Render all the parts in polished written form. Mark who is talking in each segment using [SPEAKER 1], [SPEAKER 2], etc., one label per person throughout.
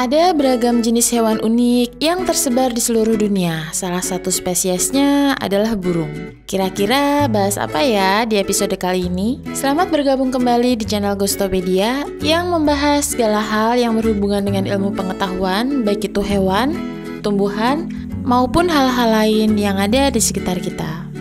[SPEAKER 1] Ada beragam jenis hewan unik yang tersebar di seluruh dunia. Salah satu spesiesnya adalah burung. Kira-kira bahas apa ya di episode kali ini? Selamat bergabung kembali di channel Ghostopedia yang membahas segala hal yang berhubungan dengan ilmu pengetahuan, baik itu hewan, tumbuhan, maupun hal-hal lain yang ada di sekitar kita.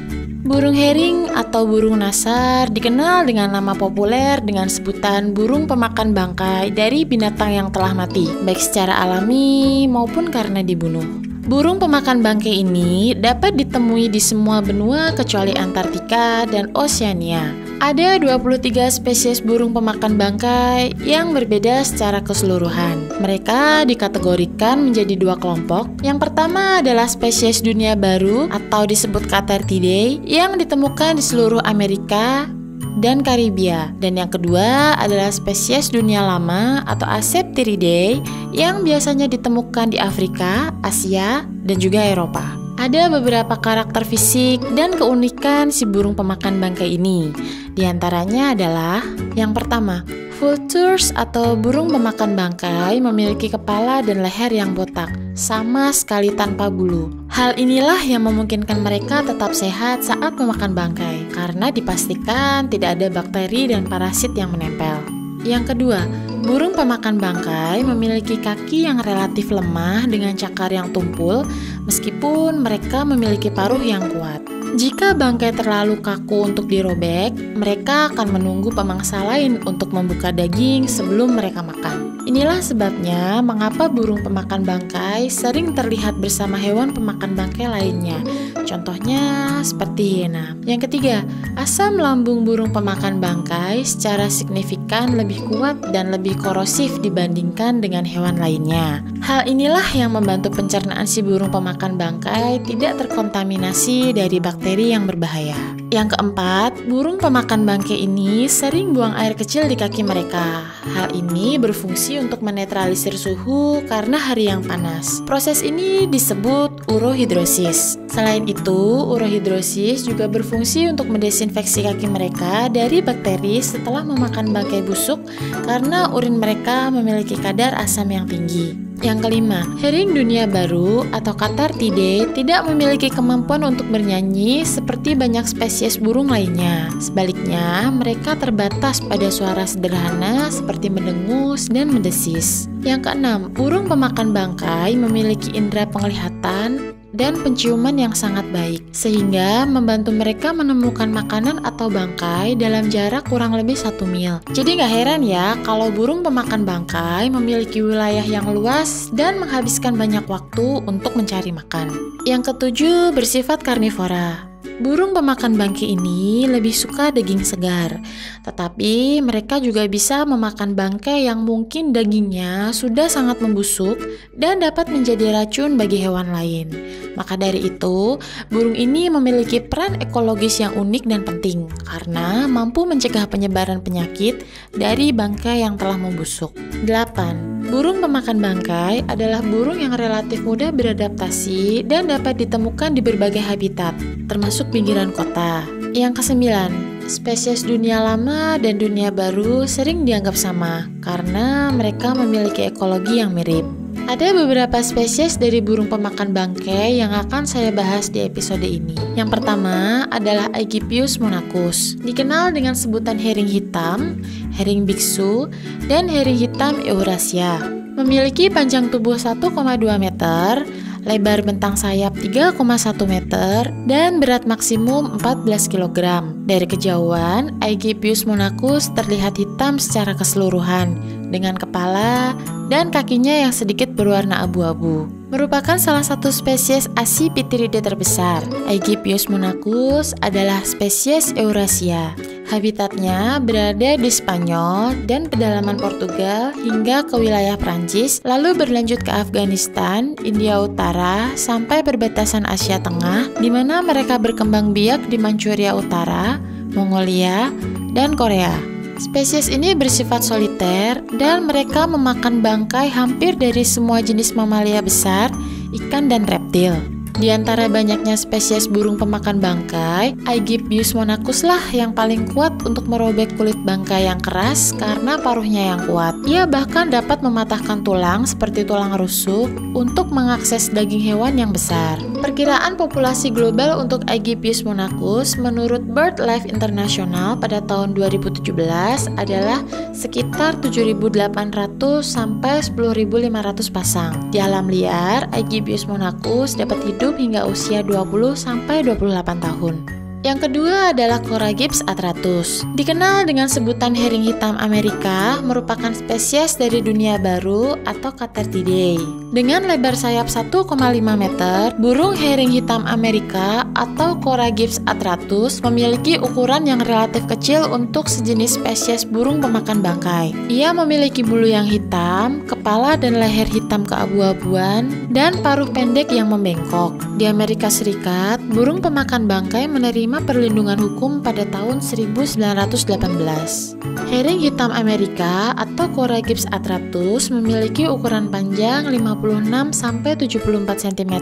[SPEAKER 1] Burung hering atau burung nasar dikenal dengan nama populer dengan sebutan burung pemakan bangkai dari binatang yang telah mati, baik secara alami maupun karena dibunuh. Burung pemakan bangkai ini dapat ditemui di semua benua kecuali Antartika dan Oseania. Ada 23 spesies burung pemakan bangkai yang berbeda secara keseluruhan. Mereka dikategorikan menjadi dua kelompok. Yang pertama adalah spesies dunia baru atau disebut Cathartidae yang ditemukan di seluruh Amerika dan Karibia. Dan yang kedua adalah spesies dunia lama atau Ascleptiridae yang biasanya ditemukan di Afrika, Asia, dan juga Eropa. Ada beberapa karakter fisik dan keunikan si burung pemakan bangkai ini. Di antaranya adalah yang pertama, vultures atau burung pemakan bangkai memiliki kepala dan leher yang botak, sama sekali tanpa bulu. Hal inilah yang memungkinkan mereka tetap sehat saat memakan bangkai, karena dipastikan tidak ada bakteri dan parasit yang menempel. Yang kedua, burung pemakan bangkai memiliki kaki yang relatif lemah dengan cakar yang tumpul, meskipun mereka memiliki paruh yang kuat. Jika bangkai terlalu kaku untuk dirobek, mereka akan menunggu pemangsa lain untuk membuka daging sebelum mereka makan. Inilah sebabnya mengapa burung pemakan bangkai sering terlihat bersama hewan pemakan bangkai lainnya. Contohnya seperti hiena. Yang ketiga, asam lambung burung pemakan bangkai secara signifikan lebih kuat dan lebih korosif dibandingkan dengan hewan lainnya. Hal inilah yang membantu pencernaan si burung pemakan bangkai tidak terkontaminasi dari bakteri yang berbahaya. Yang keempat, burung pemakan bangkai ini sering buang air kecil di kaki mereka. Hal ini berfungsi untuk menetralisir suhu karena hari yang panas. Proses ini disebut urohidrosis. Selain itu, urohidrosis juga berfungsi untuk mendesinfeksi kaki mereka dari bakteri setelah memakan bangkai busuk karena urin mereka memiliki kadar asam yang tinggi. Yang kelima, hering dunia baru atau Cathartidae tidak memiliki kemampuan untuk bernyanyi seperti banyak spesies burung lainnya. Sebaliknya, mereka terbatas pada suara sederhana seperti mendengus dan mendesis. Yang keenam, burung pemakan bangkai memiliki indera penglihatan dan penciuman yang sangat baik, sehingga membantu mereka menemukan makanan atau bangkai dalam jarak kurang lebih 1 mil. Jadi gak heran ya kalau burung pemakan bangkai memiliki wilayah yang luas dan menghabiskan banyak waktu untuk mencari makan. Yang ketujuh, bersifat karnivora. Burung pemakan bangkai ini lebih suka daging segar, tetapi mereka juga bisa memakan bangkai yang mungkin dagingnya sudah sangat membusuk dan dapat menjadi racun bagi hewan lain. Maka dari itu, burung ini memiliki peran ekologis yang unik dan penting karena mampu mencegah penyebaran penyakit dari bangkai yang telah membusuk. 8. Burung pemakan bangkai adalah burung yang relatif mudah beradaptasi dan dapat ditemukan di berbagai habitat, termasuk pinggiran kota. Yang kesembilan, spesies dunia lama dan dunia baru sering dianggap sama karena mereka memiliki ekologi yang mirip. Ada beberapa spesies dari burung pemakan bangkai yang akan saya bahas di episode ini. Yang pertama adalah Aegypius monachus. Dikenal dengan sebutan hering hitam, hering biksu, dan hering hitam Eurasia. Memiliki panjang tubuh 1,2 meter, lebar bentang sayap 3,1 meter, dan berat maksimum 14 kg. Dari kejauhan, Aegypius monachus terlihat hitam secara keseluruhan, dengan kepala dan kakinya yang sedikit berwarna abu-abu. Merupakan salah satu spesies Accipitridae terbesar. Aegypius monachus adalah spesies Eurasia. Habitatnya berada di Spanyol dan pedalaman Portugal hingga ke wilayah Prancis, lalu berlanjut ke Afghanistan, India Utara, sampai perbatasan Asia Tengah, di mana mereka berkembang biak di Manchuria Utara, Mongolia, dan Korea. Spesies ini bersifat soliter dan mereka memakan bangkai hampir dari semua jenis mamalia besar, ikan, dan reptil. Di antara banyaknya spesies burung pemakan bangkai, Aegyptius monachus lah yang paling kuat untuk merobek kulit bangkai yang keras karena paruhnya yang kuat. Ia bahkan dapat mematahkan tulang seperti tulang rusuk untuk mengakses daging hewan yang besar. Perkiraan populasi global untuk Aegyptius monachus menurut BirdLife International pada tahun 2017 adalah sekitar 7.800 sampai 10.500 pasang. Di alam liar, Aegyptius monachus dapat hidup hingga usia 20 sampai 28 tahun. Yang kedua adalah Coragyps atratus. Dikenal dengan sebutan herring hitam Amerika, merupakan spesies dari dunia baru atau Caterpillar. Dengan lebar sayap 1,5 meter, burung herring hitam Amerika atau Coragyps atratus memiliki ukuran yang relatif kecil untuk sejenis spesies burung pemakan bangkai. Ia memiliki bulu yang hitam, kepala dan leher hitam keabu-abuan, dan paruh pendek yang membengkok. Di Amerika Serikat, burung pemakan bangkai menerima perlindungan hukum pada tahun 1918. Herring hitam Amerika atau Coragyps atratus memiliki ukuran panjang 56 sampai 74 cm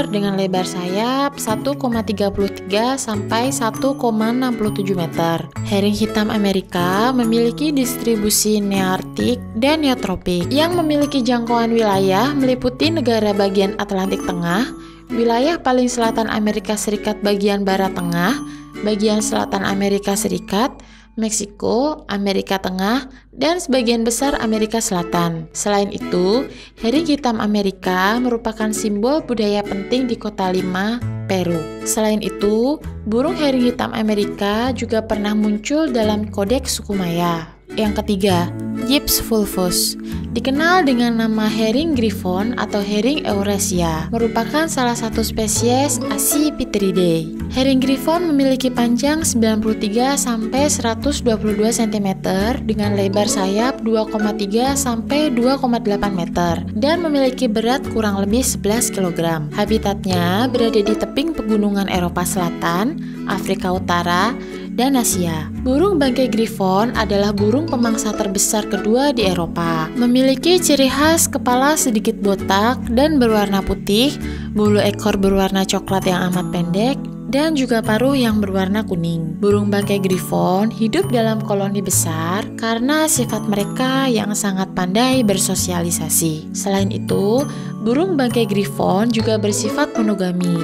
[SPEAKER 1] dengan lebar sayap 1,33 sampai 1,67 meter. Herring hitam Amerika memiliki distribusi nearktik dan neotropik yang memiliki jangkauan wilayah meliputi negara bagian Atlantik Tengah, wilayah paling selatan Amerika Serikat bagian barat tengah, bagian selatan Amerika Serikat, Meksiko, Amerika Tengah, dan sebagian besar Amerika Selatan. Selain itu, herring hitam Amerika merupakan simbol budaya penting di Kota Lima, Peru. Selain itu, burung herring hitam Amerika juga pernah muncul dalam kodeks suku Maya. Yang ketiga, Gyps fulvus. Dikenal dengan nama herring griffon atau herring Eurasia, merupakan salah satu spesies Accipitridae. Herring griffon memiliki panjang 93 sampai 122 cm dengan lebar sayap 2,3 sampai 2,8 meter dan memiliki berat kurang lebih 11 kg. Habitatnya berada di tebing pegunungan Eropa Selatan, Afrika Utara, dan Asia. Burung bangkai griffon adalah burung pemangsa terbesar kedua di Eropa. Memiliki ciri khas kepala sedikit botak dan berwarna putih, bulu ekor berwarna coklat yang amat pendek, dan juga paruh yang berwarna kuning. Burung bangkai griffon hidup dalam koloni besar karena sifat mereka yang sangat pandai bersosialisasi. Selain itu, burung bangkai griffon juga bersifat monogami.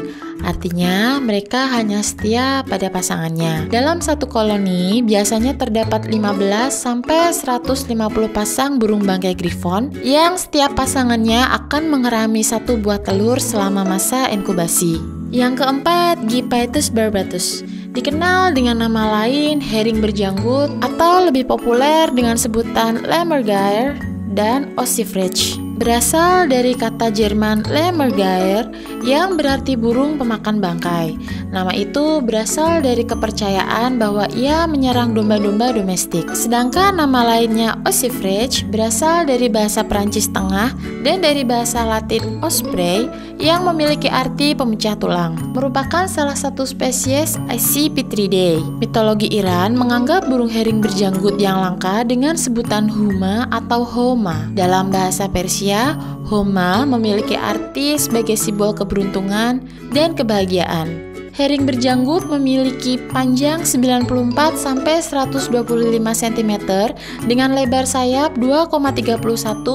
[SPEAKER 1] Artinya, mereka hanya setia pada pasangannya. Dalam satu koloni, biasanya terdapat 15 sampai 150 pasang burung bangkai griffon yang setiap pasangannya akan mengerami satu buah telur selama masa inkubasi. Yang keempat, Gypaetus barbatus. Dikenal dengan nama lain herring berjanggut atau lebih populer dengan sebutan Lemmergeier dan Ossifrage. Berasal dari kata Jerman Lemmergeier yang berarti burung pemakan bangkai. Nama itu berasal dari kepercayaan bahwa ia menyerang domba-domba domestik. Sedangkan nama lainnya Ossifrage berasal dari bahasa Prancis Tengah dan dari bahasa Latin osprey yang memiliki arti pemecah tulang. Merupakan salah satu spesies Accipitridae. Mitologi Iran menganggap burung herring berjanggut yang langka dengan sebutan huma atau homa. Dalam bahasa Persia, homa memiliki arti sebagai simbol keberuntungan dan kebahagiaan. Herring berjanggut memiliki panjang 94 sampai 125 cm dengan lebar sayap 2,31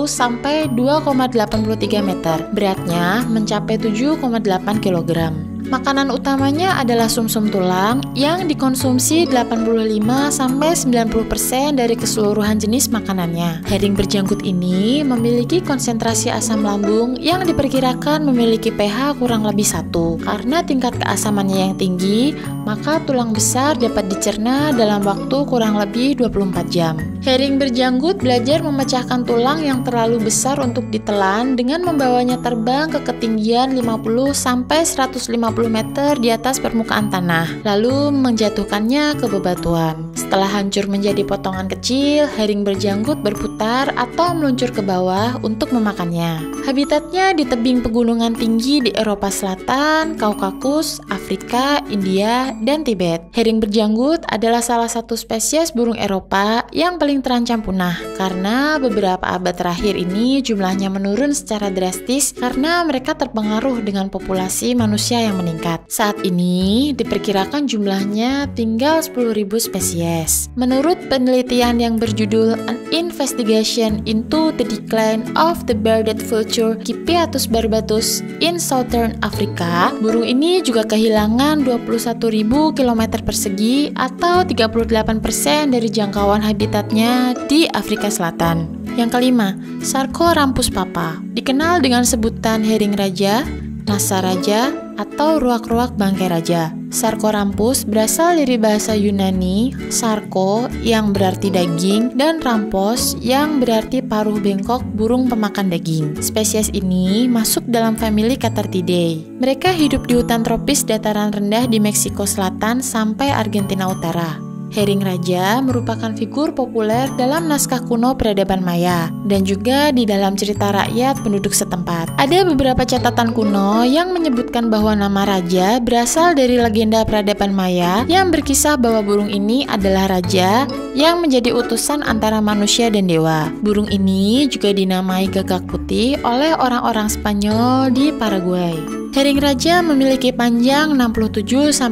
[SPEAKER 1] sampai 2,83 meter. Beratnya mencapai 7,8 kg. Makanan utamanya adalah sumsum tulang yang dikonsumsi 85 sampai 90% dari keseluruhan jenis makanannya. Herring berjanggut ini memiliki konsentrasi asam lambung yang diperkirakan memiliki pH kurang lebih 1. Karena tingkat keasamannya yang tinggi, maka tulang besar dapat dicerna dalam waktu kurang lebih 24 jam. Herring berjanggut belajar memecahkan tulang yang terlalu besar untuk ditelan dengan membawanya terbang ke ketinggian 50 sampai 150 meter di atas permukaan tanah, lalu menjatuhkannya ke bebatuan. Setelah hancur menjadi potongan kecil, herring berjanggut berputar atau meluncur ke bawah untuk memakannya. Habitatnya di tebing pegunungan tinggi di Eropa Selatan, Kaukasus, Afrika, India, dan Tibet. Herring berjanggut adalah salah satu spesies burung Eropa yang paling terancam punah karena beberapa abad terakhir ini jumlahnya menurun secara drastis karena mereka terpengaruh dengan populasi manusia yang meningkat. Saat ini diperkirakan jumlahnya tinggal 10.000 spesies. Menurut penelitian yang berjudul An Investigation into the Decline of the Bearded Vulture Cypaetus barbatus in Southern Africa, burung ini juga kehilangan 21.000 km persegi atau 38% dari jangkauan habitatnya di Afrika Selatan. Yang kelima, Sarcorampus papa, dikenal dengan sebutan herring raja, nasa raja, atau ruak-ruak bangkai raja. Sarcorampus berasal dari bahasa Yunani sarko yang berarti daging dan rampos yang berarti paruh bengkok burung pemakan daging. Spesies ini masuk dalam famili Cathartidae. Mereka hidup di hutan tropis dataran rendah di Meksiko Selatan sampai Argentina Utara. Herring raja merupakan figur populer dalam naskah kuno peradaban Maya dan juga di dalam cerita rakyat penduduk setempat. Ada beberapa catatan kuno yang menyebutkan bahwa nama raja berasal dari legenda peradaban Maya yang berkisah bahwa burung ini adalah raja yang menjadi utusan antara manusia dan dewa. Burung ini juga dinamai gagak putih oleh orang-orang Spanyol di Paraguay. Herring raja memiliki panjang 67-80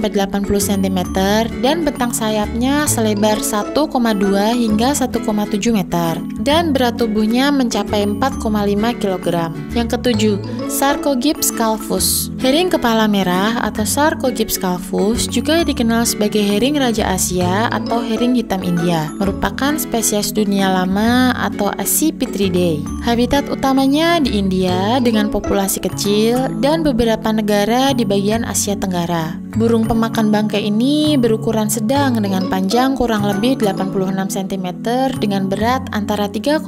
[SPEAKER 1] cm dan bentang sayapnya selebar 1,2 hingga 1,7 meter dan berat tubuhnya mencapai 4,5 kg. Yang ketujuh, Sarcogyps calvus. Herring kepala merah atau Sarcogyps calvus juga dikenal sebagai herring raja Asia atau herring hitam India, merupakan spesies dunia lama atau Accipitridae. Habitat utamanya di India dengan populasi kecil dan beberapa negara di bagian Asia Tenggara. Burung pemakan bangkai ini berukuran sedang dengan panjang kurang lebih 86 cm dengan berat antara 3,5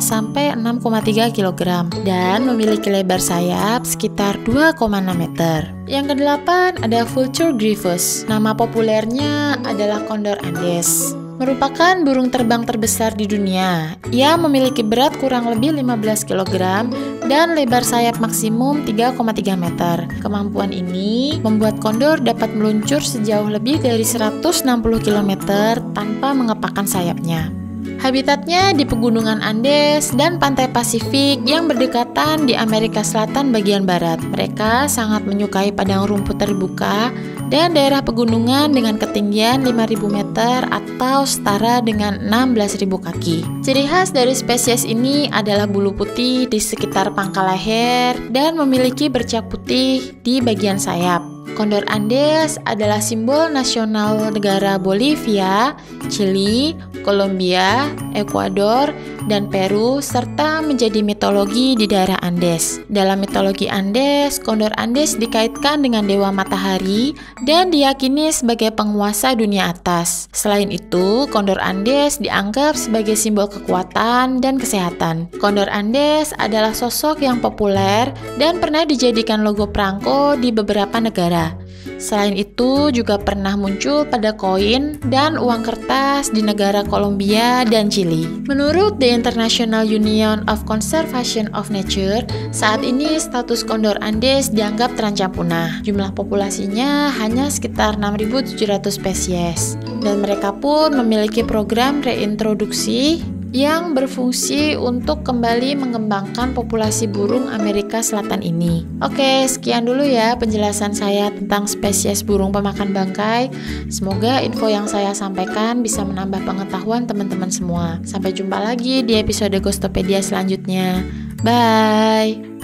[SPEAKER 1] sampai 6,3 kg dan memiliki lebar sayap sekitar 2,6 meter. Yang kedelapan ada Vultur gryphus. Nama populernya adalah Condor Andes. Merupakan burung terbang terbesar di dunia. Ia memiliki berat kurang lebih 15 kg dan lebar sayap maksimum 3,3 meter. Kemampuan ini membuat kondor dapat meluncur sejauh lebih dari 160 km tanpa mengepakkan sayapnya. Habitatnya di pegunungan Andes dan pantai Pasifik yang berdekatan di Amerika Selatan bagian barat. Mereka sangat menyukai padang rumput terbuka dan daerah pegunungan dengan ketinggian 5.000 meter atau setara dengan 16.000 kaki. Ciri khas dari spesies ini adalah bulu putih di sekitar pangkal leher dan memiliki bercak putih di bagian sayap. Condor Andes adalah simbol nasional negara Bolivia, Chili, Kolombia, Ekuador, dan Peru, serta menjadi mitologi di daerah Andes. Dalam mitologi Andes, Condor Andes dikaitkan dengan dewa matahari dan diyakini sebagai penguasa dunia atas. Selain itu, Condor Andes dianggap sebagai simbol kekuatan dan kesehatan. Condor Andes adalah sosok yang populer dan pernah dijadikan logo perangko di beberapa negara. Selain itu, juga pernah muncul pada koin dan uang kertas di negara Kolombia dan Chili. Menurut The International Union of Conservation of Nature, saat ini status Condor Andes dianggap terancam punah. Jumlah populasinya hanya sekitar 6.700 spesies. Dan mereka pun memiliki program reintroduksi yang berfungsi untuk kembali mengembangkan populasi burung Amerika Selatan ini. Oke, sekian dulu ya penjelasan saya tentang spesies burung pemakan bangkai. Semoga info yang saya sampaikan bisa menambah pengetahuan teman-teman semua. Sampai jumpa lagi di episode Ghostopedia selanjutnya. Bye!